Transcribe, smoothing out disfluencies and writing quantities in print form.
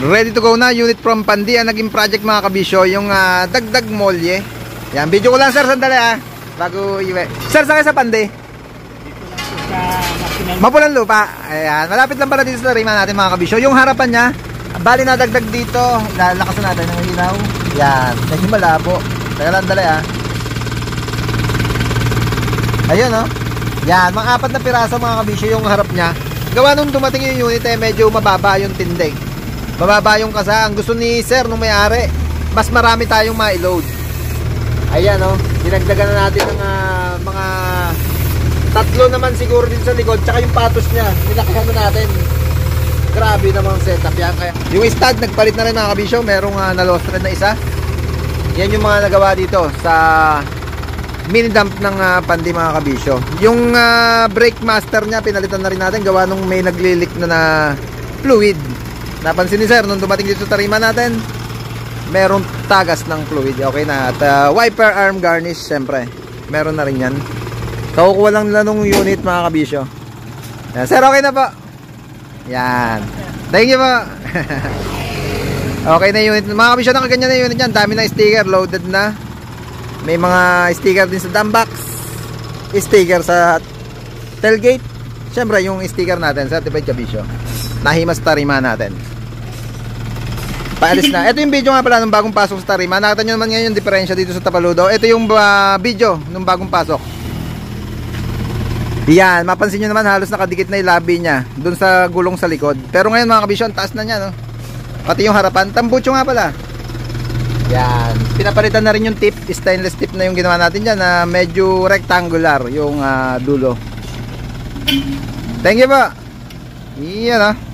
ready to go na. Unit from Pandi ang naging project mga kabisyo. Yung dagdag molye. Yan, video ko lang sir, sandali bago iwi. Sir, saan kayo sa Pandi? Mapulang Lupa. Ayan, malapit lang pala dito sa Tarima natin mga kabisyo. Yung harapan niya, bali na dagdag dito. Lalakasan natin ng ilaw. Yan, medyo malabo. Teka lang, dali ayun yan, mga 4 na piraso mga kabisyo yung harap niya. Gawa nung dumating yung unit medyo mababa yung tindig. Mababa yung kasa. Ang gusto ni sir nung may-ari, mas marami tayong ma-load. Ayan dinagdagan na natin ng mga 3 naman siguro din sa likod. Tsaka yung patos niya, nilakihan na natin. Grabe namang setup yan. Kaya yung stud, nagpalit na rin mga kabisyo. Merong na-lost red na isa. Yan yung mga nagawa dito sa mini dump ng Pandi mga kabisyo. Yung brake master niya, pinalitan na rin natin. Gawa nung may naglilik na fluid. Napansin ni sir, nung dumating dito sa Tarima natin, merong tagas ng fluid. Okay na. At wiper arm garnish, syempre. Meron na rin yan. Kakukuha lang nila nung unit mga kabisyo. Yan. Sir, okay na po. Yan. Thank you po. Okay na unit. Mga kabisyo, nakaganyan na unit yan. Dami na sticker, loaded na. May mga sticker din sa dump box. Sticker sa tailgate. Syempre, yung sticker natin, certified kabisyo. Nahimas Tarima natin. Paalis na. Ito yung video nga pala nung bagong pasok sa Tarima. Nakita nyo naman ngayon yung diferensya dito sa Tapaludo. Ito yung video nung bagong pasok. Yan, mapansin nyo naman halos nakadikit na yung labi niya dun sa gulong sa likod. Pero ngayon mga kabisyo, taas na niya Pati yung harapan, tambucho nga pala. Yan, pinapalitan na rin yung tip. Stainless tip na yung ginawa natin dyan na medyo rectangular yung dulo. Thank you po. Yan